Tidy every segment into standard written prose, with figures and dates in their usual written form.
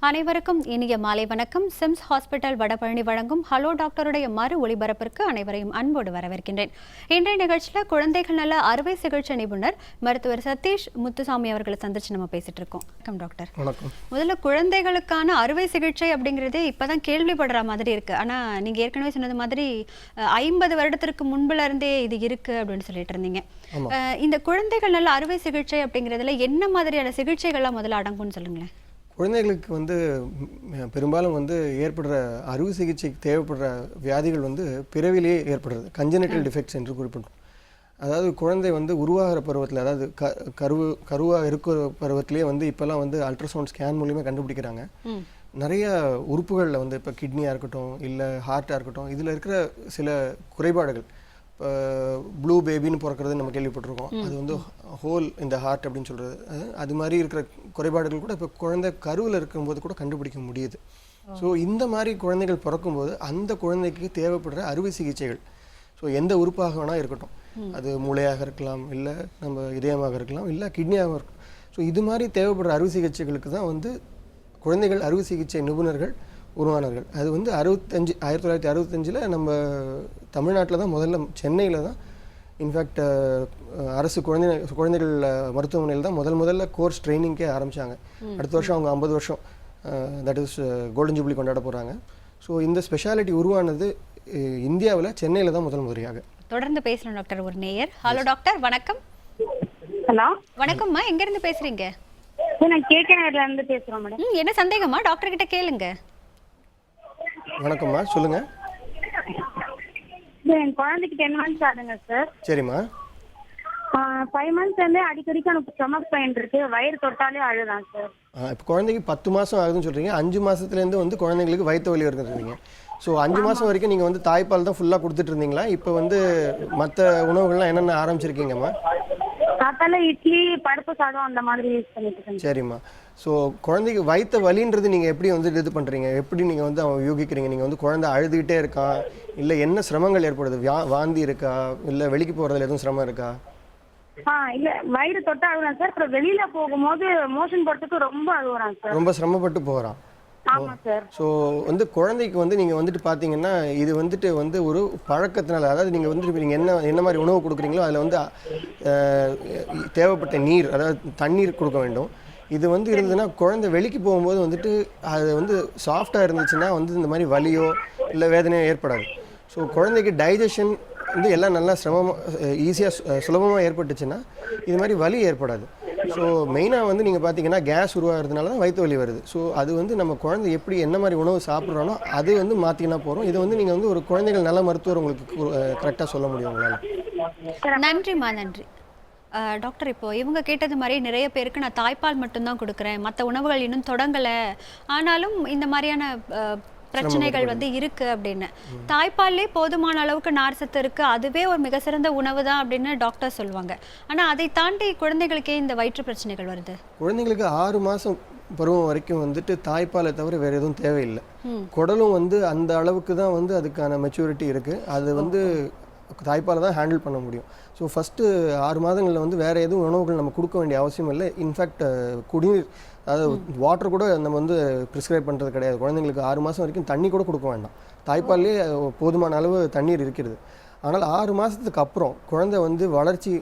அனைவருக்கும் இனிய மாலை வணக்கம். சிம்ஸ் ஹாஸ்பிட்டல் வடபழனி வழங்கும் ஹலோ டாக்டருடைய மறு ஒளிபரப்பிற்கு அனைவரையும் அன்போடு வரவேற்கின்றேன். இன்றைய நிகழ்ச்சியில் குழந்தைகள் நல அறுவை சிகிச்சை நிபுணர் மருத்துவர் சதீஷ் முத்துசாமி அவர்களை சந்திச்சு நம்ம பேசிட்டு இருக்கோம். வணக்கம் டாக்டர். வணக்கம். முதல்ல குழந்தைகளுக்கான அறுவை சிகிச்சை அப்படிங்கிறதே இப்பதான் கேள்விப்படுற மாதிரி இருக்கு. ஆனா நீங்க ஏற்கனவே சொன்னது மாதிரி 50 வருடத்திற்கு முன்புல இருந்தே இது இருக்கு அப்படின்னு சொல்லிட்டு இருந்தீங்க. இந்த குழந்தைகள் நல அறுவை சிகிச்சை அப்படிங்கிறதுல என்ன மாதிரியான சிகிச்சைகள்லாம் முதல்ல அடங்கும்னு சொல்லுங்களேன். குழந்தைகளுக்கு பெரும்பாலும் ஏற்படுற அறுவை சிகிச்சைக்கு தேவைப்படுற வியாதிகள் பிறவிலேயே ஏற்படுறது கஞ்சனிட்டல் டிஃபெக்ட்ஸ் என்று குறிப்பிடும். அதாவது குழந்தை உருவாகிற பருவத்தில், அதாவது கருவாக இருக்கிற பருவத்திலேயே இப்போல்லாம் அல்ட்ராசவுண்ட் ஸ்கேன் மூலியமாக கண்டுபிடிக்கிறாங்க. நிறைய உறுப்புகளில் இப்போ கிட்னியாக இருக்கட்டும், இல்லை ஹார்ட்டாக இருக்கட்டும், இதில் இருக்கிற சில குறைபாடுகள், இப்போ ப்ளூ பேபின்னு பிறக்கிறது நம்ம கேள்விப்பட்டிருக்கோம். அது ஹோல் இந்த ஹார்ட் அப்படின்னு சொல்கிறது. அது மாதிரி இருக்கிற குறைபாடுகள் கூட இப்போ குழந்தை கருவில் இருக்கும்போது கூட கண்டுபிடிக்க முடியுது. ஸோ இந்த மாதிரி குழந்தைகள் பிறக்கும்போது அந்த குழந்தைக்கு தேவைப்படுற அறுவை சிகிச்சைகள், ஸோ எந்த உறுப்பாக வேணால் இருக்கட்டும், அது மூளையாக இருக்கலாம், இல்லை நம்ம இதயமாக இருக்கலாம், இல்லை கிட்னியாக இருக்கலாம். ஸோ இது மாதிரி தேவைப்படுற அறுவை சிகிச்சைகளுக்கு தான் குழந்தைகள் அறுவை சிகிச்சை நிபுணர்கள் உருவானார்கள். அது 1965 நம்ம தமிழ்நாட்டில் தான் முதல்ல, சென்னையில் தான் இன்ஃபேக்ட் அரசு குழந்தைகள் மருத்துவமனையில் தான் முதல்ல கோர்ஸ் ட்ரைனிங்கே ஆரம்பித்தாங்க. அடுத்த வருஷம் அவங்க 50 வருஷம், தட் இஸ் கோல்டன் ஜூப்ளி கொண்டாட போகிறாங்க. ஸோ இந்த ஸ்பெஷாலிட்டி உருவானது இந்தியாவில் சென்னையில் தான் முதல் முறையாக. தொடர்ந்து பேசணும் டாக்டர். ஒரு நேயர். ஹலோ டாக்டர், வணக்கம். ஹலோ வணக்கம்மா, எங்க இருந்து பேசுறீங்க? நான் கேகேநகர்ல இருந்து பேசுறேன் மேடம். என்ன சந்தேகமா? டாக்டர் கிட்ட கேளுங்க. வணக்கம்மா, சொல்லுங்க. என் குழந்தைக்கு 10 months ஆகுதுங்க சார். சரிம்மா. 5 months அடிக்கடிக்கு எனக்கு ஸ்டொமக் பெயின் இருக்கு, வயிறு தொட்டாலே அழுதான் சார். இப்போ குழந்தைக்கு 10 மாதம் ஆகுதுன்னு சொல்கிறீங்க. 5 மாதத்துலேருந்து குழந்தைங்களுக்கு வயிற்று வலி இருக்குதுங்க. ஸோ 5 மாதம் வரைக்கும் நீங்கள் தாய்ப்பால் தான் ஃபுல்லாக கொடுத்துட்டு இருந்தீங்களா? இப்போ மற்ற உணவுகள்லாம் என்னென்ன ஆரம்பிச்சிருக்கீங்கம்மா? காத்தால இட்லி, பருப்பு சாதம் அந்த மாதிரி யூஸ் பண்ணிட்டு இருக்கேன். சரிம்மா. ஸோ குழந்தைக்கு வயிற்று வலின்றது நீங்கள் எப்படி இது பண்ணுறீங்க? எப்படி நீங்கள் அவன் யூகிக்கிறீங்க? நீங்கள் குழந்தை அழுதுகிட்டே இருக்கான், இல்லை என்ன சிரமங்கள் ஏற்படுது? வாந்தி இருக்கா, இல்லை வெளிக்கு போகிறதுல எதுவும் சிரமம் இருக்கா? இல்ல, வயிறு தொட்டா அழுகுறான் சார். அப்புறம் வெளியில போகும்போது மோஷன் போறதுக்கு ரொம்ப அழுகுறான் சார். ரொம்ப சிரமப்பட்டு போகிறான். ஆமா சார். ஸோ குழந்தைக்கு நீங்கள் பார்த்தீங்கன்னா இது ஒரு பழக்கத்தினால, அதாவது நீங்கள் நீங்கள் என்ன மாதிரி உணவு கொடுக்குறீங்களோ அதில் தேவைப்பட்ட நீர், அதாவது தண்ணீர் கொடுக்க வேண்டும். இது இருந்ததுன்னா குழந்தை வெளிக்கு போகும்போது அது சாஃப்டாக இருந்துச்சுன்னா இந்த மாதிரி வலியோ இல்லை வேதனையோ ஏற்படாது. ஸோ குழந்தைக்கு டைஜஷன் எல்லாம் நல்லா ஈஸியாக சுலபமாக ஏற்பட்டுச்சுன்னா இது மாதிரி வலி ஏற்படாது. ஸோ மெயினாக நீங்கள் பார்த்தீங்கன்னா கேஸ் உருவாகிறதுனால தான் வயிற்று வலி வருது. ஸோ அது நம்ம குழந்தை எப்படி என்ன மாதிரி உணவு சாப்பிட்றானோ அது மாற்றினா போகிறோம். இது நீங்கள் ஒரு குழந்தைகள் நல மருத்துவர் உங்களுக்கு கரெக்டாக சொல்ல முடியும் உங்களால். நன்றிம்மா, நன்றி டாக்டர். இப்போ இவங்க கேட்டது மாதிரி நிறைய பேருக்கு நான் தாய்ப்பால் மட்டும்தான் கொடுக்குறேன், மற்ற உணவுகள் இன்னும் தொடங்கலை, ஆனாலும் இந்த மாதிரியான பிரச்சனைகள் இருக்கு அப்படின்னு. தாய்ப்பால்லே போதுமான அளவுக்கு நார் சத்து இருக்கு, அதுவே ஒரு மிக சிறந்த உணவு தான் அப்படின்னு டாக்டர் சொல்லுவாங்க. ஆனா அதை தாண்டி குழந்தைகளுக்கே இந்த வயிற்று பிரச்சனைகள் வருது. குழந்தைங்களுக்கு 6 மாதம் பருவம் வரைக்கும் தாய்ப்பாலை தவிர வேற எதுவும் தேவையில்லை. குடலும் அந்த அளவுக்கு தான் அதுக்கான மெச்சூரிட்டி இருக்கு. அது தாய்ப்பாலை தான் ஹேண்டில் பண்ண முடியும். ஸோ ஃபஸ்ட்டு 6 மாதங்களில் வேறு எதுவும் உணவுகள் நம்ம கொடுக்க வேண்டிய அவசியம் இல்லை. இன்ஃபேக்ட் குடிநீர், அதாவது வாட்டர் கூட நம்ம ப்ரிஸ்கிரைப் பண்ணுறது கிடையாது. குழந்தைங்களுக்கு 6 மாதம் வரைக்கும் தண்ணி கூட கொடுக்க வேண்டாம். தாய்ப்பால்லே போதுமான அளவு தண்ணீர் இருக்கிறது. ஆனால் 6 மாதத்துக்கு அப்புறம் குழந்தை வளர்ச்சி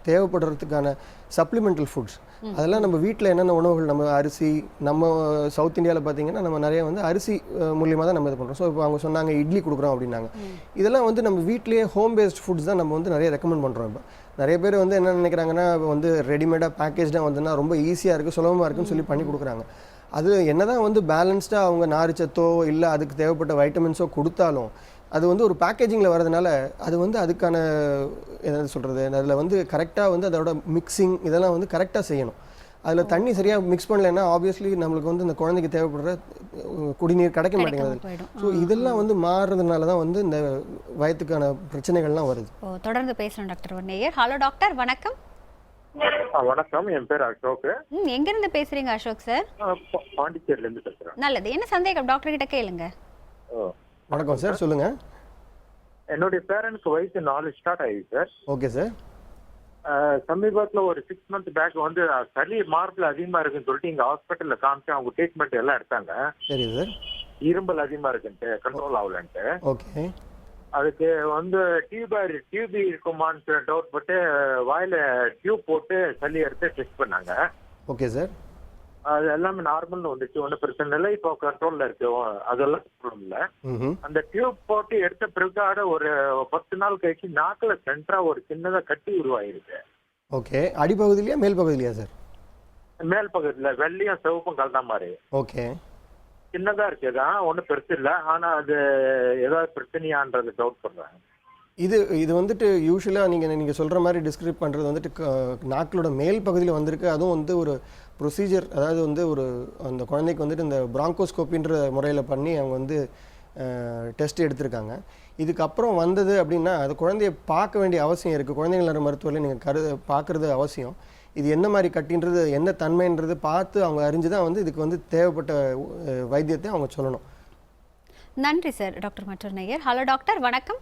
தேவைப்படுறதுக்கான சப்ளிமெண்டல் ஃபுட்ஸ், அதெல்லாம் நம்ம வீட்டில் என்னென்ன உணவுகள், நம்ம அரிசி, நம்ம சவுத் இந்தியாவில் பார்த்தீங்கன்னா நம்ம நிறைய அரிசி மூலியமாக தான் நம்ம இது பண்ணுறோம். ஸோ இப்போ அவங்க சொன்னாங்க இட்லி கொடுக்குறோம் அப்படின்னாங்க. இதெல்லாம் நம்ம வீட்லேயே ஹோம் பேஸ்ட் ஃபுட்ஸ் தான் நம்ம நிறைய ரெக்கமெண்ட் பண்ணுறோம். இப்போ நிறைய பேர் என்ன நினைக்கிறாங்கன்னா ரெடிமேடாக பேக்கேஜாக ரொம்ப ஈஸியாக இருக்குது, சுலபமாக இருக்குன்னு சொல்லி பண்ணி கொடுக்குறாங்க. அது என்ன தான் பேலன்ஸ்டாக அவங்க நார்ச்சத்தோ இல்லை அதுக்கு தேவைப்பட்ட வைட்டமின்ஸோ கொடுத்தாலும் அது ஒரு பேக்கேஜிங்கில் வரதுனால அது அதுக்கான என்ன சொல்கிறது, அதில் கரெக்டாக அதோட மிக்சிங் இதெல்லாம் கரெக்டாக செய்யணும். அதில் தண்ணி சரியாக மிக்ஸ் பண்ணலைன்னா ஆப்வியஸ்லி நம்மளுக்கு இந்த குழந்தைக்கு தேவைப்படுற குடிநீர் கிடைக்க மாட்டேங்குது. ஸோ இதெல்லாம் மாறுறதுனால தான் இந்த வயத்துக்கான பிரச்சனைகள்லாம் வருது. தொடர்ந்து பேசணும் டாக்டர். ஒரு நேயர். ஹலோ டாக்டர், வணக்கம். வணக்கம், என் பேர் அசோக். எங்க இருந்து பேசுறீங்க அசோக் சார்? பாண்டிச்சேரியில இருந்து பேசுறேன். நல்லது. என்ன சந்தேகம் டாக்டர் கிட்ட கேளுங்க. வணக்கம் சார், சொல்லுங்க. என்னுடைய பேரனுக்கு வயசு 4 ஸ்டார்ட் ஆயிடுச்சு சார். Okay sir. சமீபத்துல ஒரு 6 மந்த் பேக் வந்து சளி மார்பிள் அதிகமா இருக்குன்னு சொல்லிட்டு இங்க ஹாஸ்பிட்டல்ல காமிச்சு அவங்க ட்ரீட்மெண்ட் எல்லாம் எடுத்தாங்க. சரி சார். இரும்பல் அதிகமா இருக்குன்ட்டு கண்ட்ரோல் ஆகலன்ட்டு. ஓகே. அதுக்கு வந்து டியூபி இருக்குமான்னு டவுட் பட்டு வாயில டியூப் போட்டு சளி எடுத்து டெஸ்ட் பண்ணாங்க. Okay sir. அது எல்லாமே நார்மல்னு வந்துச்சு, ஒன்றும் பிரச்சனை இல்லை, இப்போ கண்ட்ரோல்ல இருக்கு, அதெல்லாம் ப்ராப்ளம் இல்லை. அந்த டியூப் போட்டு எடுத்த பிறகு ஒரு 10 நாள் கழிச்சு நாக்குல சென்டரா ஒரு சின்னதா கட்டி உருவாயிருக்கு. ஓகே. அடிப்பகுதியிலையா மேல் பகுதியிலையா சார்? மேல் பகுதியில வெள்ளையும் சிவப்பும் கலந்த மாதிரி. ஓகே. சின்னதா இருக்குதான், ஒன்றும் பெருசு இல்லை, ஆனா அது ஏதாவது பிரச்சனையான்றது டவுட் பண்றாங்க. இது வந்துட்டு யூஸ்வலாக நீங்கள் சொல்கிற மாதிரி டிஸ்கிரைப் பண்ணுறது வந்துட்டு நாக்களோட மேல் பகுதியில் வந்திருக்கு. அதுவும் வந்து ஒரு ப்ரொசீஜர், அதாவது வந்து அந்த குழந்தைக்கு வந்துட்டு இந்த பிராங்கோஸ்கோப்பின்ற முறையில் பண்ணி அவங்க வந்து டெஸ்ட் எடுத்திருக்காங்க. இதுக்கப்புறம் வந்தது அப்படின்னா அது குழந்தைய பார்க்க வேண்டிய அவசியம் இருக்குது. குழந்தைங்கள மருத்துவரில் நீங்கள் பார்க்குறது அவசியம். இது என்ன மாதிரி கட்டின்றது, என்ன தன்மைன்றது பார்த்து அவங்க அறிஞ்சு தான் வந்து இதுக்கு வந்து தேவைப்பட்ட வைத்தியத்தை அவங்க சொல்லணும். நன்றி சார். டாக்டர் மற்றொரு நேயர். ஹலோ டாக்டர், வணக்கம்.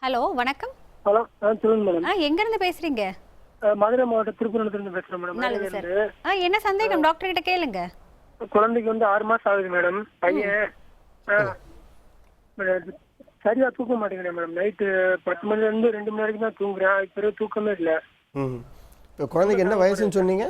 ஹலோ வணக்கம். ஹலோ சொல்லுங்க மேடம். எங்க இருந்து பேசுறீங்க? மதுரை மாவட்டம் திருப்பூர்ல இருந்து பேசுறேன் மேடம். நல்லது சார். என்ன சந்தேகம் டாக்டர் கிட்ட கேளுங்க. குழந்தைக்கு வந்து 6 மாசம் ஆகுது மேடம். பையன் சரியா தூக்க மாட்டேங்கிறேன் மேடம். நைட்டு 10 மணில இருந்து 2 மணி வரைக்கும் தான் தூங்குறேன். இப்போ தூக்கமே இல்லை. இப்போ குழந்தைக்கு என்ன வயசுன்னு சொன்னீங்க?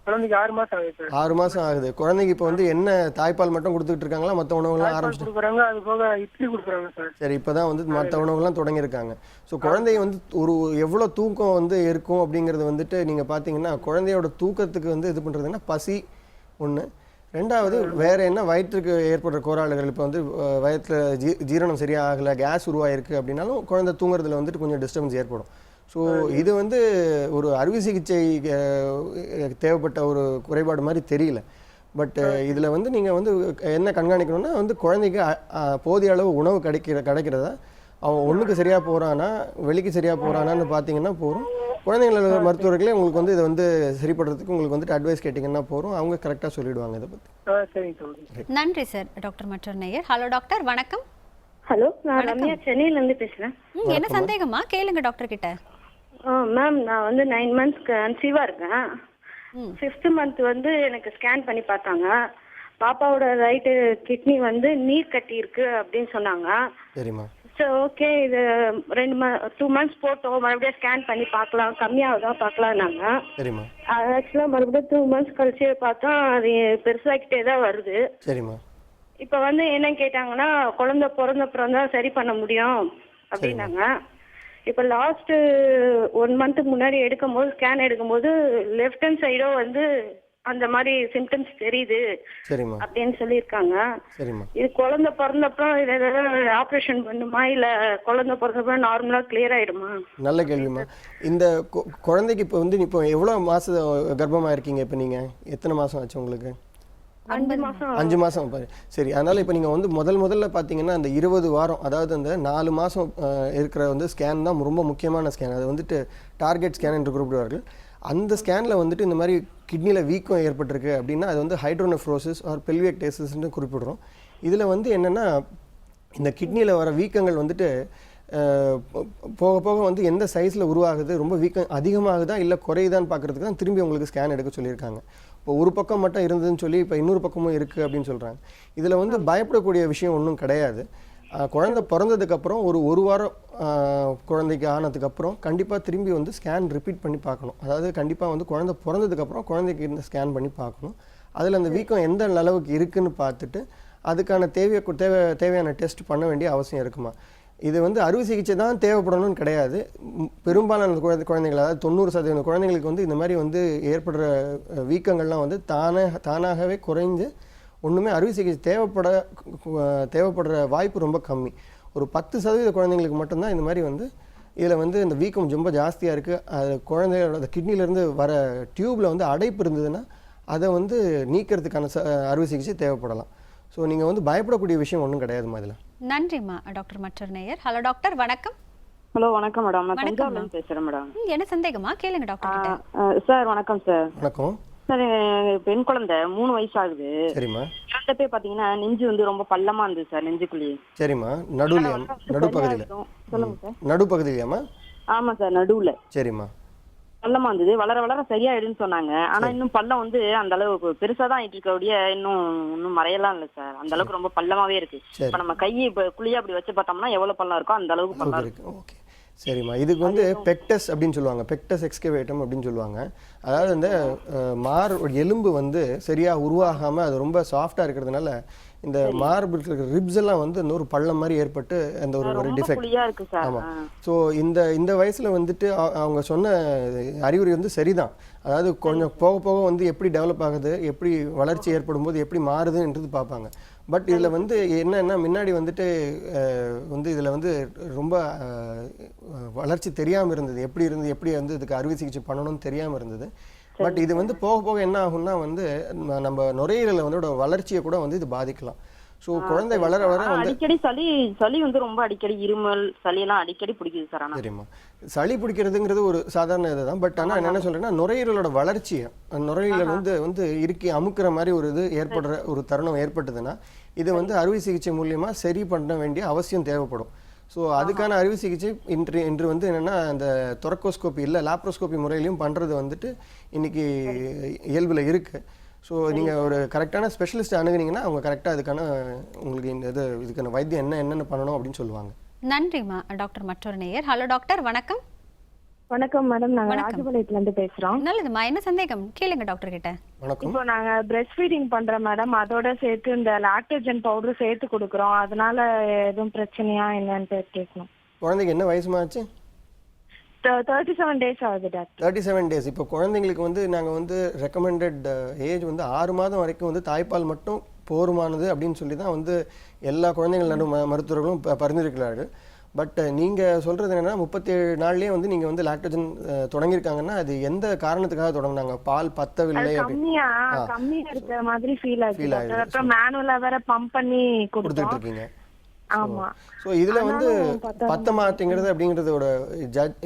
குழந்தைக்கு 6 மாசம் ஆகுது சார். 6 மாசம் ஆகுது. குழந்தைக்கு இப்போ வந்து என்ன தாய்ப்பால் மட்டும் கொடுத்துட்டு இருக்காங்களா, மற்ற உணவுலாம் ஆரம்பிச்சுறாங்க? அது போக இட்லி கொடுக்குறாங்க சார். சரி, இப்போதான் வந்து மற்ற உணவுலாம் தொடங்கியிருக்காங்க. ஸோ குழந்தை வந்து எவ்வளோ தூக்கம் வந்து இருக்கும் அப்படிங்கிறது வந்துட்டு நீங்கள் பார்த்தீங்கன்னா குழந்தையோட தூக்கத்துக்கு வந்து இது பண்ணுறதுன்னா பசி ஒன்று, ரெண்டாவது வேறு என்ன வயிற்றுக்கு ஏற்படுற கோளாறுகள். இப்போ வந்து வயிற்றில் ஜீரணம் சரியாக ஆகலை, கேஸ் உருவாயிருக்கு அப்படின்னாலும் குழந்தை தூங்குறதுல வந்துட்டு கொஞ்சம் டிஸ்டர்பன்ஸ் ஏற்படும். ஸோ இது வந்து ஒரு அறுவை சிகிச்சை தேவைப்பட்ட ஒரு குறைபாடு மாதிரி தெரியல. பட் இதில் வந்து நீங்கள் வந்து என்ன கண்காணிக்கணும்னா வந்து குழந்தைக்கு போதிய அளவு உணவு கிடைக்கிறதா, அவன் ஒன்றுக்கு சரியாக போகிறானா வெளிக்கு சரியாக போகிறானான்னு பார்த்தீங்கன்னா போகிறோம். குழந்தைங்கள மருத்துவர்களே உங்களுக்கு வந்து இதை வந்து சரிப்படுறதுக்கு உங்களுக்கு வந்துட்டு அட்வைஸ் கேட்டிங்கன்னா போகிறோம், அவங்க கரெக்டாக சொல்லிடுவாங்க இதை பற்றி. நன்றி சார். டாக்டர் மற்றொரு நேயர். ஹலோ டாக்டர், வணக்கம். ஹலோ, நான் ரம்யா சென்னையில இருந்து பேசுறேன். என்ன சந்தேகமா கேளுங்க டாக்டர் கிட்ட. மேம், நான் வந்து 9 மந்த்ஸ் கன்சீவா இருக்கேன். 5th மந்த் வந்து எனக்கு ஸ்கேன் பண்ணி பார்த்தாங்க. பாப்பாவோட ரைட்டு கிட்னி வந்து நீர் கட்டி இருக்கு அப்படின்னு சொன்னாங்க. சரிம்மா. சரி, ஓகே, இது 2 மந்த்ஸ் போட்டோம், மறுபடியும் ஸ்கேன் பண்ணி பார்க்கலாம், கம்மியாகுதா பார்க்கலாம்னாங்க. சரிம்மா. ஆக்சுவலா மறுபடியும் 2 மந்த்ஸ் கழிச்சு பார்த்தா அது பெருசாகிட்டே தான் வருது. சரிம்மா. இப்ப வந்து என்ன கேட்டாங்கன்னா குழந்தை பிறந்தப்புறம் தான் சரி பண்ண முடியும் அப்படின்னாங்க. இப்ப லாஸ்ட் 1 மந்த்துக்கு முன்னாடி ஸ்கேன் எடுக்கும்போது லெஃப்ட் ஹேண்ட் சைடும் வந்து அந்த மாதிரி சிம்டம்ஸ் தெரியுது அப்படின்னு சொல்லியிருக்காங்க. இது குழந்தை பிறந்தப்புறம் ஆபரேஷன் பண்ணுமா இல்ல குழந்தை பிறந்தப்புறம் நார்மலா கிளியர் ஆயிடுமா? நல்ல கேள்விமா. இந்த குழந்தைக்கு இப்போ வந்து இப்போ எவ்வளவு மாசம் கர்ப்பமா இருக்கீங்க? இப்போ நீங்க எத்தனை மாசம் ஆச்சு உங்களுக்கு? 5 மாசம். சரி, அதனால இப்போ நீங்கள் வந்து முதல்ல பார்த்தீங்கன்னா அந்த 20 வாரம், அதாவது அந்த 4 மாதம் இருக்கிற வந்து ஸ்கேன் தான் ரொம்ப முக்கியமான ஸ்கேன். அது வந்துட்டு டார்கெட் ஸ்கேன் என்று குறிப்பிடுவார்கள். அந்த ஸ்கேனில் வந்துட்டு இந்த மாதிரி கிட்னியில் வீக்கம் ஏற்பட்டிருக்கு அப்படின்னா அது வந்து ஹைட்ரோனெஃப்ரோசிஸ் ஆர் பெல்வியக்டேசிஸ்ன்னு குறிப்பிடுறோம். இதில் வந்து என்னென்னா இந்த கிட்னியில் வர வீக்கங்கள் வந்துட்டு போக போக வந்து எந்த சைஸில் உருவாகுது, ரொம்ப வீக்கம் அதிகமாகுதா இல்லை குறையுதான்னு பார்க்குறதுக்கு தான் திரும்பி உங்களுக்கு ஸ்கேன் எடுக்க சொல்லியிருக்காங்க. இப்போ ஒரு பக்கம் மட்டும் இருந்ததுன்னு சொல்லி இப்போ இன்னொரு பக்கமும் இருக்குது அப்படின்னு சொல்கிறாங்க. இதில் வந்து பயப்படக்கூடிய விஷயம் ஒன்றும் கிடையாது. குழந்தை பிறந்ததுக்கப்புறம் ஒரு வாரம் குழந்தைக்கு ஆனதுக்கப்புறம் கண்டிப்பாக திரும்பி வந்து ஸ்கேன் ரிப்பீட் பண்ணி பார்க்கணும். அதாவது கண்டிப்பாக வந்து குழந்தை பிறந்ததுக்கப்புறம் குழந்தைக்கு இந்த ஸ்கேன் பண்ணி பார்க்கணும். அதில் அந்த வீக்கம் எந்த அளவுக்கு இருக்குதுன்னு பார்த்துட்டு அதுக்கான தேவையான டெஸ்ட் பண்ண வேண்டிய அவசியம் இருக்குமா. இது வந்து அறுவை சிகிச்சை தான் தேவைப்படணும்னு கிடையாது. பெரும்பாலான குழந்தைகள், அதாவது 90% குழந்தைங்களுக்கு வந்து இந்த மாதிரி வந்து ஏற்படுற வீக்கங்கள்லாம் வந்து தானாகவே குறைஞ்சு ஒன்றுமே அறுவை சிகிச்சை தேவைப்படுற வாய்ப்பு ரொம்ப கம்மி. ஒரு 10% குழந்தைங்களுக்கு மட்டும்தான் இந்த மாதிரி வந்து இதில் வந்து இந்த வீக்கம் ரொம்ப ஜாஸ்தியாக இருக்குது. அது குழந்தையோட கிட்னிலேருந்து வர டியூப்பில் வந்து அடைப்பு இருந்ததுன்னா அதை வந்து நீக்கிறதுக்கான அறுவை சிகிச்சை தேவைப்படலாம். ஸோ நீங்கள் வந்து பயப்படக்கூடிய விஷயம் ஒன்றும் கிடையாதுமா இதில். நன்றிம்மா. டாக்டர் மற்றொரு நேயர். ஹலோ டாக்டர், வணக்கம். ஹலோ, வணக்கம் மேடம். நான் தஞ்சாவூர்ல பேசுறேன் மேடம். என்ன சந்தேகமா கேளுங்க டாக்டர் கிட்ட. சார் வணக்கம் சார். வணக்கம் சார். பெண் குழந்தை 3 வயசு ஆகுது. சரிம்மா. குழந்தை பாத்தீங்கன்னா நெஞ்சு வந்து ரொம்ப பள்ளமா இருந்தது சார், நெஞ்சுக்குள்ளேயே. சரிம்மா. நடுப்பகுதியில். சொல்லுங்க சார். நடுப்பகுதியிலையாம்மா? ஆமா சார், நடுவுல சரிம்மா. பள்ளமா இருந்தது. வளர வளர சரியாயிடுன்னு சொன்னாங்க. ஆனா இன்னும் பள்ளம் வந்து அந்த அளவுக்கு பெருசா தான் ஆயிட்டு இருக்கக்கூடிய, இன்னும் மறையலாம் இல்ல சார். அந்த அளவுக்கு ரொம்ப பள்ளமாவே இருக்கு. இப்ப நம்ம கையை இப்ப குழியா அப்படி வச்சு பார்த்தோம்னா எவ்வளவு பள்ளம் இருக்கோ அந்த அளவுக்கு பள்ளம் இருக்கு. ஓகே சரிம்மா. இதுக்கு வந்து பெக்டஸ் அப்படின்னு சொல்லுவாங்க, பெக்டஸ் எக்ஸ்கவேட்டம் அப்படின்னு சொல்லுவாங்க. அதாவது இந்த மார் எலும்பு வந்து சரியாக உருவாகாமல் அது ரொம்ப சாஃப்டாக இருக்கிறதுனால இந்த மார்பு இருக்கிற ரிப்ஸ் எல்லாம் வந்து இந்த ஒரு பள்ளம் மாதிரி ஏற்பட்டு அந்த ஒரு டிஃபெக்ட். ஆமாம். ஸோ இந்த வயசில் வந்துட்டு அவங்க சொன்ன அறிகுறி வந்து சரிதான். அதாவது கொஞ்சம் போக போக வந்து எப்படி டெவலப் ஆகுது, எப்படி வளர்ச்சி ஏற்படும் போது எப்படி மாறுதுன்றது பார்ப்பாங்க. பட் இதில் வந்து என்னன்னா முன்னாடி வந்துட்டு வந்து இதில் வந்து ரொம்ப வளர்ச்சி தெரியாமல் இருந்தது, எப்படி வந்து இதுக்கு அறுவை சிகிச்சை பண்ணணும்னு தெரியாமல் இருந்தது. பட் இது வந்து போக போக என்ன ஆகும்னா வந்து நம்ம நுரையீரலை வந்து வளர்ச்சியை கூட வந்து இது பாதிக்கலாம். ஸோ குழந்தை வளர வர வந்து அடிக்கடி சளி வந்து ரொம்ப அடிக்கடி இருமல் சளி எல்லாம் அடிக்கடி பிடிக்குது சார். ஆனால் சரிம்மா, சளி பிடிக்கிறதுங்கிறது ஒரு சாதாரண இதுதான். பட் ஆனால் என்ன சொல்றேன்னா நுரையீரலோட வளர்ச்சியை, நுரையீரல் வந்து இறுக்கி அமுக்குற மாதிரி ஒரு இது ஏற்படுற ஒரு தருணம் ஏற்பட்டதுன்னா இது வந்து அறுவை சிகிச்சை மூலியமா சரி பண்ண வேண்டிய அவசியம் தேவைப்படும். ஸோ அதுக்கான அறுவை சிகிச்சை இன்று வந்து என்னென்னா அந்த தொரக்கோஸ்கோபி இல்லை லாப்ரோஸ்கோபி முறையிலையும் பண்ணுறது வந்துட்டு இன்னைக்கு இயல்பில் இருக்குது. ஸோ நீங்கள் ஒரு கரெக்டான ஸ்பெஷலிஸ்ட் அணுகுனீங்கன்னா அவங்க கரெக்டாக அதுக்கான உங்களுக்கு இதுக்கான வைத்தியம் என்னென்ன பண்ணணும் அப்படின்னு சொல்லுவாங்க. நன்றிம்மா. டாக்டர் மற்றொரு நேயர். ஹலோ டாக்டர், வணக்கம். வணக்கம் மேடம், நாங்க ராஜபாளையத்துல இருந்து பேசுறோம். நல்லதுமா, என்ன சந்தேகம் கேளுங்க டாக்டர் கிட்ட. வணக்கம். இப்போ நாங்க பிரெஸ்ட் ஃபீடிங் பண்றோம் மேடம், அதோட சேர்த்து இந்த லாக்டோஜன் பவுடர் சேர்த்து கொடுக்குறோம். அதனால எதுவும் பிரச்சனையா என்னன்னு கேட்கணும். குழந்தைக்கு என்ன வயசுமாச்சு? 37 days ஆகுது டாக்டர். 37 days. இப்போ குழந்தைங்களுக்கு வந்து நாங்கள் வந்து ரெக்கமெண்டட் ஏஜ் வந்து 6 மாதம் வரைக்கும் வந்து தாய்ப்பால் மட்டும் போருமானது அப்படின்னு சொல்லி தான் வந்து எல்லா குழந்தைகள் மருத்துவர்களும் பரிந்துரைக்கிறார்கள். பட் நீங்கள் சொல்கிறது என்னென்னா 37 நாள்லேயே வந்து நீங்கள் வந்து லாக்டோஜன் தொடங்கியிருக்காங்கன்னா அது எந்த காரணத்துக்காக தொடங்கினாங்க? பால் பத்தவில்லை கம்மியா இருக்க மாதிரி ஃபீல் ஆகுது. அப்புறம் மேனுவலா வேற பம்ப் பண்ணி கொடுத்துட்டு இருக்கீங்க. ஆமா. ஸோ இதில் வந்து பத்த மாட்டேங்கிறது அப்படிங்கிறதோட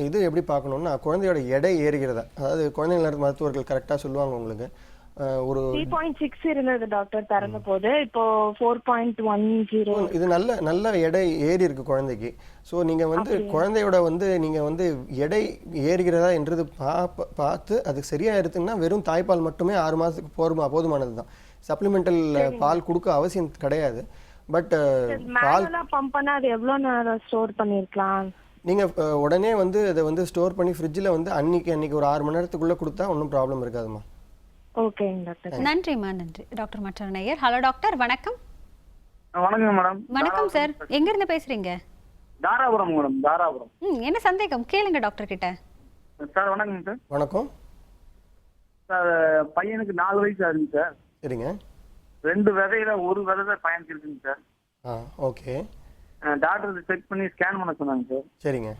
இது எப்படி பார்க்கணும்னா குழந்தையோட எடை ஏறுகிறதா. அதாவது குழந்தைகள் மருத்துவர்கள் கரெக்டாக சொல்லுவாங்க உங்களுக்கு ஒரு 3.6 இருந்தது டாக்டர் தரந்த போது, இப்போ 4.10. இது நல்ல எடை ஏறி இருக்கு குழந்தைக்கு. ஸோ நீங்கள் வந்து குழந்தையோட வந்து நீங்கள் வந்து எடை ஏறுகிறதா என்றது பார்த்து அது சரியா இருக்குன்னா வெறும் தாய்ப்பால் மட்டுமே 6 மாதத்துக்கு போதுமானது தான். சப்ளிமெண்டல் பால் கொடுக்க அவசியம் கிடையாது. பட் பால் பம்ப் பண்ணா அது எவ்வளவு நேரம் ஸ்டோர் பண்ணிருக்கலாம்? நீங்க உடனே வந்து அதை வந்து ஸ்டோர் பண்ணி ஃப்ரிட்ஜில் வந்து அன்னைக்கு ஒரு 6 மணி நேரத்துக்குள்ள கொடுத்தா ஒன்றும் ப்ராப்ளம் இருக்காதுமா. Okay doctor. நன்றிம்மா, நன்றி. டாக்டர் மற்றொரு நேயர். ஹலோ டாக்டர், வணக்கம். வணக்கம் மேடம். வணக்கம் சார், எங்க இருந்து பேசுறீங்க? தாராபுரம் மேடம், தாராபுரம். என்ன சந்தேகம் கேளுங்க டாக்டர் கிட்ட. சார் வணக்கம் சார். வணக்கம் சார், பையனுக்கு 4 வயசு ஆகுதுங்க சார். சரிங்க. 2 விதையில ஒரு விதை தான் பையனுக்கு இருக்குங்க சார். ஓகே. டாக்டர் செக் பண்ணி ஸ்கேன் பண்ண சொன்னாங்க சார். சரிங்க.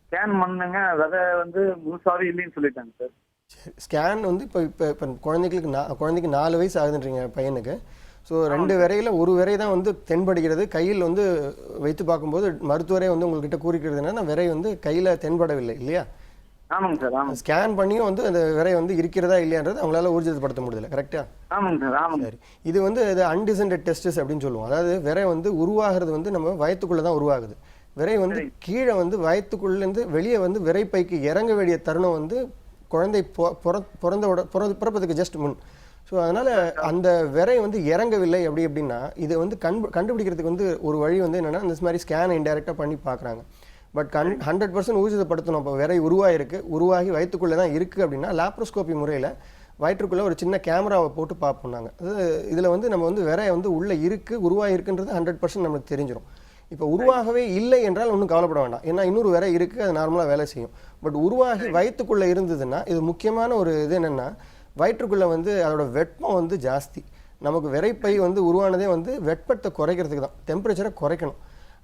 ஸ்கேன் பண்ணுங்க, விதை வந்து முழுசாவே இல்லைன்னு சொல்லிட்டாங்க சார். சரி, ஸ்கேன் வந்து இப்போ குழந்தைக்கு 4 வயசு ஆகுதுன்றீங்க பையனுக்கு. ஸோ 2 விரையில் ஒரு விரை தான் வந்து தென்படுகிறது. கையில் வந்து வைத்து பார்க்கும்போது மருத்துவரே வந்து உங்கள்கிட்ட கூறிக்கிறது என்னன்னா விரை வந்து கையில் தென்படவில்லை இல்லையா? ஆமாங்க சார். ஆமாம். ஸ்கேன் பண்ணியும் வந்து அந்த விரை வந்து இருக்கிறதா இல்லையான்றது அவங்களால ஊர்ஜிதப்படுத்த முடியல. கரெக்டா? ஆமாங்க சார். ஆமாங்க. சரி, இது வந்து அன்டிசென்டட் டெஸ்டஸ் அப்படின்னு சொல்லுவோம். அதாவது விரை வந்து உருவாகிறது வந்து நம்ம வயத்துக்குள்ளே தான் உருவாகுது. விரை வந்து கீழே வந்து வயத்துக்குள்ளேருந்து வெளியே வந்து விரைப்பைக்கு இறங்க வேண்டிய தருணம் வந்து குழந்தை பிறப்பதுக்கு ஜஸ்ட் முன். ஸோ அதனால் அந்த விரை வந்து இறங்கவில்லை அப்படின்னா இது வந்து கண்டுபிடிக்கிறதுக்கு வந்து ஒரு வழி வந்து என்னென்னா இந்த மாதிரி ஸ்கேனை இன்டெரக்டாக பண்ணி பார்க்குறாங்க. பட் 100% ஊர்ஜிதப்படுத்தணும். இப்போ விரை உருவாகி வயிற்றுக்குள்ளே தான் இருக்குது அப்படின்னா லாப்ரோஸ்கோபி முறையில் வயிற்றுக்குள்ளே ஒரு சின்ன கேமராவை போட்டு பார்ப்போம் நாங்கள். அது இதில் வந்து நம்ம வந்து விரை வந்து உள்ளே உருவாகிருக்குன்றது 100% நமக்கு தெரிஞ்சிடும். இப்போ உருவாகவே இல்லை என்றால் ஒன்றும் கவலைப்பட வேண்டாம். ஏன்னா இன்னொரு விரை இருக்குது, அது நார்மலாக வேலை செய்யும். பட் உருவாகி வயிற்றுக்குள்ளே இருந்ததுன்னா இது முக்கியமான ஒரு இது என்னென்னா வயிற்றுக்குள்ளே வந்து அதோட வெப்பம் வந்து ஜாஸ்தி. நமக்கு விரைப்பை வந்து உருவானதே வந்து வெப்பத்தை குறைக்கிறதுக்கு தான், டெம்பரேச்சரை குறைக்கணும்.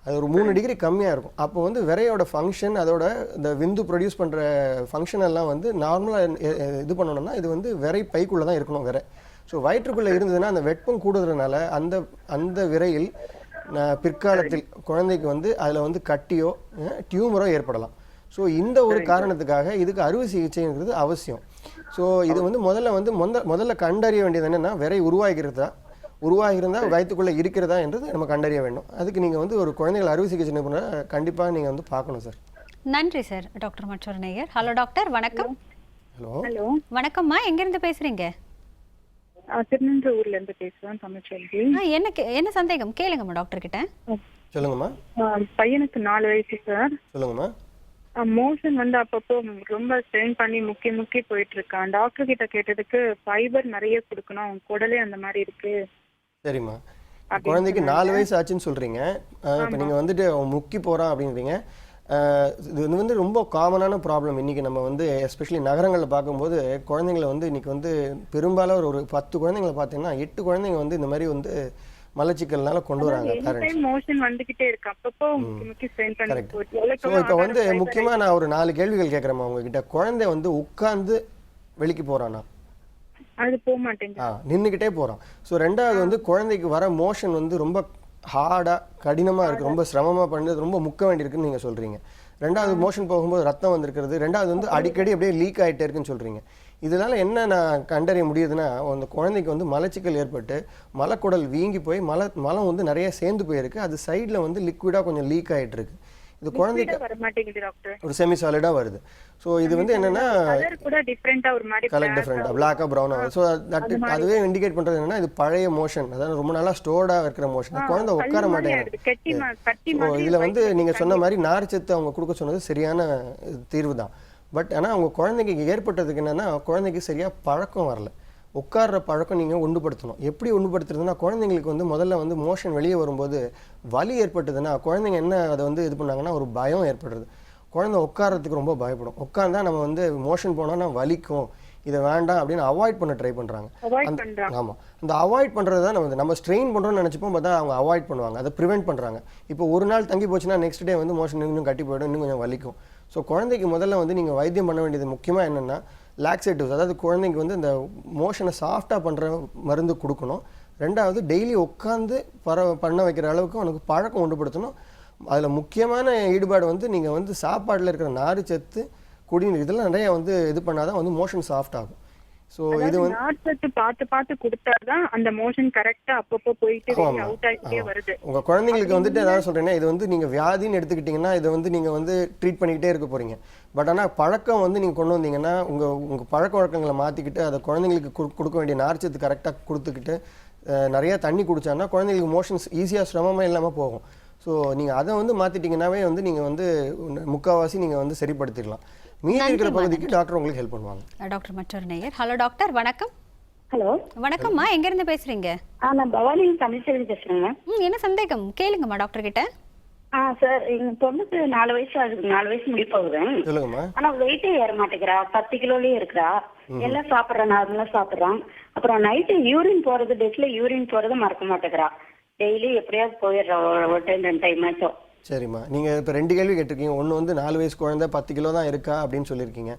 அது ஒரு 3 டிகிரி கம்மியாக இருக்கும். அப்போ வந்து விரையோட ஃபங்க்ஷன், அதோட இந்த விந்து ப்ரொடியூஸ் பண்ணுற ஃபங்க்ஷன் எல்லாம் வந்து நார்மலாக இது பண்ணணும்னா இது வந்து விரை பைக்குள்ளே தான் இருக்கணும் விரை. ஸோ வயிற்றுக்குள்ளே இருந்ததுன்னா அந்த வெப்பம் கூடுறதுனால அந்த விரையில் பிற்காலத்தில் குழந்தைக்கு வந்து அதில் வந்து கட்டியோ டியூமரோ ஏற்படலாம். ஸோ இந்த ஒரு காரணத்துக்காக இதுக்கு அறுவை சிகிச்சைங்கிறது அவசியம். ஸோ இது வந்து முதல்ல கண்டறிய வேண்டியது என்னென்னா விரை உருவாகியிருந்தால் வயிற்றுக்குள்ளே இருக்கிறதா என்றது நம்ம கண்டறிய வேண்டும். அதுக்கு நீங்கள் வந்து ஒரு குழந்தைகள் அறுவை சிகிச்சை நிபுணரை கண்டிப்பாக நீங்கள் வந்து பார்க்கணும் சார். நன்றி சார். டாக்டர் மற்றொரு நேயர். ஹலோ டாக்டர், வணக்கம். ஹலோ ஹலோ, வணக்கம்மா, எங்கிருந்து பேசுறீங்க? திருநெல்வேலியில இருந்து பேசுறேன், தமிழ்ச்செல்வி. என்ன சந்தேகம் கேளுங்கம்மா டாக்டர் கிட்ட. சொல்லுங்கம்மா. பையனுக்கு 4 வயசு சார். சொல்லுங்கம்மா. மோஷன் வந்து அப்பப்போ ரொம்ப ஸ்ட்ரெயின் பண்ணி முக்கி போயிட்டு இருக்கான். டாக்டர் கிட்ட கேட்டதுக்கு ஃபைபர் நிறைய கொடுக்கணும், அவன் குடலே அந்த மாதிரி இருக்கு. சரிம்மா, குழந்தைக்கு 4 வயசு ஆச்சுன்னு சொல்றீங்க. இப்போ நீங்க வந்துட்டு அவன் முக்கி போறான் அப்படின்றீங்க. இது வந்து ரொம்ப காமனான ப்ராப்ளம். இன்றைக்கி நம்ம வந்து எஸ்பெஷலி நகரங்களில் பார்க்கும்போது குழந்தைங்களை வந்து இன்றைக்கி வந்து பெரும்பாலும் ஒரு 10 குழந்தைங்களை பார்த்தீங்கன்னா 8 குழந்தைங்க வந்து இந்த மாதிரி வந்து மலச்சிக்கல்னால கொண்டு வராங்க பேரண்ட்ஸ். மோஷன் வந்துகிட்டே இருக்கு, அப்பப்போ முக்கி ஸ்ட்ரெயின் பண்ணி போயிட்டு. ஸோ இப்போ வந்து முக்கியமாக நான் ஒரு 4 கேள்விகள் கேட்குறேம்மா உங்ககிட்ட. குழந்தை வந்து உட்கார்ந்து வெளிக்கு போகிறானா? அது போக மாட்டேங்குது. நின்றுக்கிட்டே போகிறான். ஸோ ரெண்டாவது வந்து குழந்தைக்கு வர மோஷன் வந்து ரொம்ப ஹார்டாக கடினமாக இருக்குது, ரொம்ப சிரமமாக பண்ணுறது, ரொம்ப முக்க வேண்டியிருக்குன்னு நீங்கள் சொல்கிறீங்க. ரெண்டாவது மோஷன் போகும்போது ரத்தம் வந்திருக்கிறது. ரெண்டாவது வந்து அடிக்கடி அப்படியே லீக் ஆகிட்டே இருக்குன்னு சொல்கிறீங்க. இதனால என்ன நான் கண்டறிய முடியுதுன்னா, அந்த குழந்தைக்கு வந்து மலச்சிக்கல் ஏற்பட்டு மலக்குடல் வீங்கி போய் மலம் வந்து நிறைய சேர்ந்து போயிருக்கு. அது சைடில் வந்து லிக்விடாக கொஞ்சம் லீக் ஆகிட்டு இருக்கு. இது குழந்தைக்கு ஒரு செமி சாலிடாக வருது. ஸோ இது வந்து என்னன்னா கலர் டிஃப்ரெண்டாக பிளாக்காக ப்ரௌனாக. ஸோ அதுவே இண்டிகேட் பண்ணுறது என்னன்னா இது பழைய மோஷன், அதாவது ரொம்ப நாளாக ஸ்டோர்டாக இருக்கிற மோஷன். குழந்தை உட்கார மாட்டேங்குது. ஸோ இதில் வந்து நீங்கள் சொன்ன மாதிரி நார்ச்சத்து அவங்க கொடுக்க சொன்னது சரியான தீர்வு தான். பட் ஆனால் அவங்க குழந்தைக்கு ஏற்பட்டதுக்கு என்னென்னா குழந்தைக்கு சரியாக பழக்கம் வரல. உட்கார்ற பழக்கம் நீங்கள் உண்டுபடுத்தணும். எப்படி உண்டுபடுத்துறதுன்னா, குழந்தைங்களுக்கு வந்து முதல்ல வந்து மோஷன் வெளியே வரும்போது வலி ஏற்பட்டதுன்னா குழந்தைங்க என்ன அதை வந்து இது பண்ணாங்கன்னா ஒரு பயம் ஏற்படுறது. குழந்தை உட்காரத்துக்கு ரொம்ப பயப்படும். உட்கார்ந்தா நம்ம வந்து மோஷன் போனோன்னா வலிக்கும், இதை வேண்டாம் அப்படின்னு அவாய்ட் பண்ண ட்ரை பண்ணுறாங்க. ஆமாம், அந்த அவாய்ட் பண்ணுறது தான் நம்ம ஸ்ட்ரெயின் பண்ணுறோம்னு நினச்சிப்போம், பார்த்தா அவங்க அவாய்ட் பண்ணுவாங்க, அதை ப்ரிவெண்ட் பண்ணுறாங்க. இப்போ ஒரு நாள் தங்கி போச்சுன்னா நெக்ஸ்ட் டே வந்து மோஷன் இன்னும் கட்டி போய்டும், இன்னும் கொஞ்சம் வலிக்கும். ஸோ குழந்தைக்கு முதல்ல வந்து நீங்கள் வைத்தியம் பண்ண வேண்டியது முக்கியமாக என்னென்னா லாக்ஸேட்டிவ்ஸ், அதாவது குழந்தைக்கு வந்து இந்த மோஷனை சாஃப்டாக பண்ணுற மருந்து கொடுக்கணும். ரெண்டாவது டெய்லி உட்காந்து பண்ண வைக்கிற அளவுக்கு அவனுக்கு பழக்கம் உண்டுபடுத்தணும். அதில் முக்கியமான ஈடுபாடு வந்து நீங்கள் வந்து சாப்பாட்டில் இருக்கிற நார்ச்சத்து, குடிநீர், இதெல்லாம் நிறைய வந்து இது பண்ணாதான் வந்து மோஷன் சாஃப்ட் ஆகும். ஸோ இது வந்து நார்ச்சத்து பார்த்து கொடுத்தாதான் அந்த மோஷன் கரெக்டாக அப்பப்போ போயிட்டு அவுட் ஆகிட்டே வருது. உங்கள் குழந்தைங்களுக்கு வந்துட்டு ஏதாவது சொல்கிறேன்னா, இது வந்து நீங்கள் வியாதின்னு எடுத்துக்கிட்டிங்கன்னா இதை வந்து நீங்கள் வந்து ட்ரீட் பண்ணிக்கிட்டே இருக்க போகிறீங்க. பட் ஆனால் பழக்கம் வந்து நீங்கள் கொண்டு வந்தீங்கன்னா உங்கள் பழக்க வழக்கங்களை மாற்றிக்கிட்டு அதை குழந்தைங்களுக்கு கொடுக்க வேண்டிய நார்ச்சத்து கரெக்டாக கொடுத்துக்கிட்டு நிறையா தண்ணி குடித்தாங்கன்னா குழந்தைங்களுக்கு மோஷன்ஸ் ஈஸியாக சிரமமாக இல்லாமல் போகும். ஸோ நீங்கள் அதை வந்து மாற்றிட்டிங்கன்னாவே வந்து நீங்கள் வந்து முக்கால்வாசி நீங்கள் வந்து சரிப்படுத்திடலாம். மீதி இருக்கிற பகுதிக்கு டாக்டர் உங்களுக்கு ஹெல்ப் பண்ணுவாங்க. டாக்டர் மற்றொரு நேயர். ஹலோ டாக்டர், வணக்கம். ஹலோ வணக்கம்மா, எங்க இருந்து பேசுறீங்க? நான் பவானி தமிழ்ச்செல்வி பேசுறேங்க. என்ன சந்தேகம் கேளுங்கம்மா டாக்டர் கிட்ட. சார், எங்க பொண்ணுக்கு 4 வயசு ஆகுது, 4 வயசு முடிய போகுது. சொல்லுங்கம்மா. ஆனா வெயிட்டே ஏற மாட்டேங்கிறா, 10 கிலோலயே இருக்கிறா. எல்லாம் சாப்பிட்றான், நார்மலா சாப்பிட்றான். அப்புறம் நைட்டு யூரின் போறது, டெஸ்ட்ல யூரின் போறது மறக்க மாட்டேங்கிறா. டெய்லி எப்படியாவது போயிடுறா, ஒரு டைம் 2 டைம் ஆச்சும். சரிம்மா, நீங்கள் இப்போ 2 கேள்வி கேட்டிருக்கீங்க. ஒன்று வந்து 4 வயசு குழந்தை 10 கிலோ தான் இருக்கா அப்படின்னு சொல்லியிருக்கீங்க.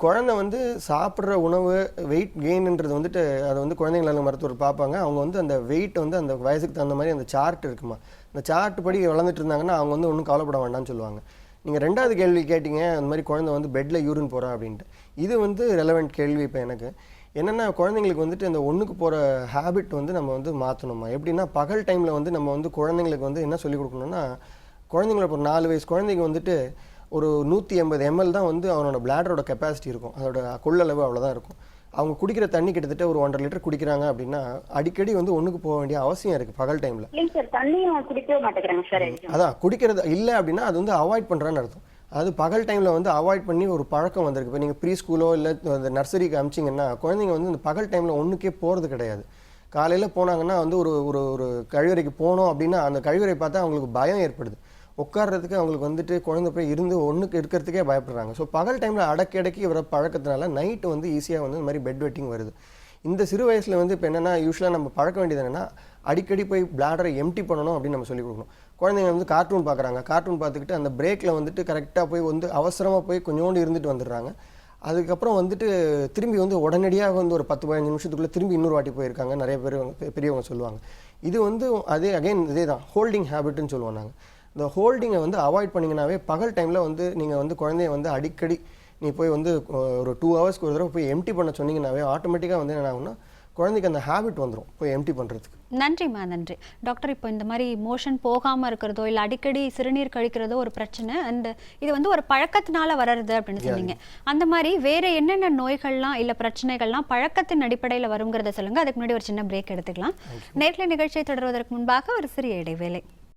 குழந்தை வந்து சாப்பிட்ற உணவு வெயிட் கெயின்ன்றது வந்துட்டு அதை வந்து குழந்தைங்கள மருத்துவர் பார்ப்பாங்க. அவங்க வந்து அந்த வெயிட் வந்து அந்த வயசுக்கு தகுந்த மாதிரி அந்த சார்ட் இருக்குமா, அந்த சார்ட் படி வளர்ந்துட்டு இருந்தாங்கன்னா அவங்க வந்து ஒன்றும் கவலைப்பட வேண்டாம்னு சொல்லுவாங்க. நீங்கள் 2வது கேள்வி கேட்டீங்க, அந்த மாதிரி குழந்தை வந்து பெட்டில் யூரின் போகிறா அப்படின்ட்டு. இது வந்து ரெலவெண்ட் கேள்வி. இப்போ எனக்கு என்னென்னா, குழந்தைங்களுக்கு வந்துட்டு இந்த ஒன்றுக்கு போகிற ஹேபிட் வந்து நம்ம வந்து மாற்றணுமா. எப்படின்னா, பகல் டைமில் வந்து நம்ம வந்து குழந்தைங்களுக்கு வந்து என்ன சொல்லிக் கொடுக்கணும்னா, குழந்தைங்கள இப்போ 4 வயசு குழந்தைக்கு வந்துட்டு ஒரு 180 ml தான் வந்து அவனோட பிளாடரோட கெப்பாசிட்டி இருக்கும், அதோட கொள்ளளவு அவ்வளோதான் இருக்கும். அவங்க குடிக்கிற தண்ணி கிட்டத்தட்ட ஒரு 1.5 லிட்டர் குடிக்கிறாங்க அப்படின்னா அடிக்கடி வந்து ஒன்றுக்கு போக வேண்டிய அவசியம் இருக்குது பகல் டைமில். அதான் குடிக்கிறது இல்லை அப்படின்னா அது வந்து அவாய்ட் பண்ணுறான்னு அர்த்தம். அது பகல் டைமில் வந்து அவாய்ட் பண்ணி ஒரு பழக்கம் வந்திருக்கு. இப்போ நீங்கள் ப்ரீ ஸ்கூலோ இல்லை அந்த நர்சரிக்கு அமிச்சிங்கன்னா குழந்தைங்க வந்து இந்த பகல் டைமில் ஒன்றுக்கே போகிறது கிடையாது. காலையில் போனாங்கன்னா வந்து ஒரு ஒரு கழிவறைக்கு போனோம் அப்படின்னா அந்த கழிவறை பார்த்தா அவங்களுக்கு பயம் ஏற்படுது. உட்கார்றதுக்கு அவங்களுக்கு வந்துட்டு குழந்தை போய் இருந்து ஒன்றுக்கு இருக்கிறதுக்கே பயப்படுறாங்க. ஸோ பகல் டைமில் அடக்கி வர பழக்கத்தினால நைட்டு வந்து ஈஸியாக வந்து இந்த மாதிரி பெட் வெட்டிங் வருது. இந்த சிறு வயசில் வந்து இப்போ என்னென்னா, யூஸ்வலாக நம்ம பழக்க வேண்டியது என்னென்னா, அடிக்கடி போய் பிளாடரை எம்டி பண்ணணும் அப்படின்னு நம்ம சொல்லிக் கொடுக்கணும். குழந்தைங்க வந்து கார்ட்டூன் பார்க்குறாங்க, கார்ட்டூன் பார்த்துக்கிட்டு அந்த பிரேக்கில் வந்துட்டு கரெக்டாக போய் வந்து அவசரமாக போய் கொஞ்சோண்டு இருந்துட்டு வந்துடுறாங்க. அதுக்கப்புறம் வந்துட்டு திரும்பி வந்து உடனடியாக வந்து ஒரு 10-15 நிமிஷத்துக்குள்ளே திரும்பி இன்னொரு வாட்டி போயிருக்காங்க நிறைய பேர் பெரியவங்க சொல்லுவாங்க. இது வந்து இதே தான் ஹோல்டிங் ஹேபிட்னு சொல்லுவோம் நாங்கள். இந்த ஹோல்டிங்கை வந்து அவாய்ட் பண்ணிங்கனாவே பகல் டைமில் வந்து நீங்கள் வந்து குழந்தைய வந்து அடிக்கடி நீ போய் வந்து ஒரு 2 ஹவர்ஸ்க்கு ஒரு தடவை போய் எம்டி பண்ண சொன்னீங்கன்னாவே ஆட்டோமேட்டிக்காக வந்து என்ன ஆகும்னா குழந்தைக்கு அந்த ஹேபிட் வந்துடும் போய் எம்டி பண்ணுறதுக்கு. நன்றிம்மா, நன்றி டாக்டர். இப்போ இந்த மாதிரி மோஷன் போகாமல் இருக்கிறதோ இல்லை அடிக்கடி சிறுநீர் கழிக்கிறதோ ஒரு பிரச்சனை, அண்ட் இது வந்து ஒரு பழக்கத்தினால வர்றது அப்படின்னு சொன்னீங்க. அந்த மாதிரி வேற என்னென்ன நோய்கள்லாம் இல்லை பிரச்சனைகள்லாம் பழக்கத்தின் அடிப்படையில் வருங்கிறத சொல்லுங்க. அதுக்கு முன்னாடி ஒரு சின்ன பிரேக் எடுத்துக்கலாம். நேர்ல நிகழ்ச்சியை தொடர்வதற்கு முன்பாக ஒரு சிறிய இடைவேளை.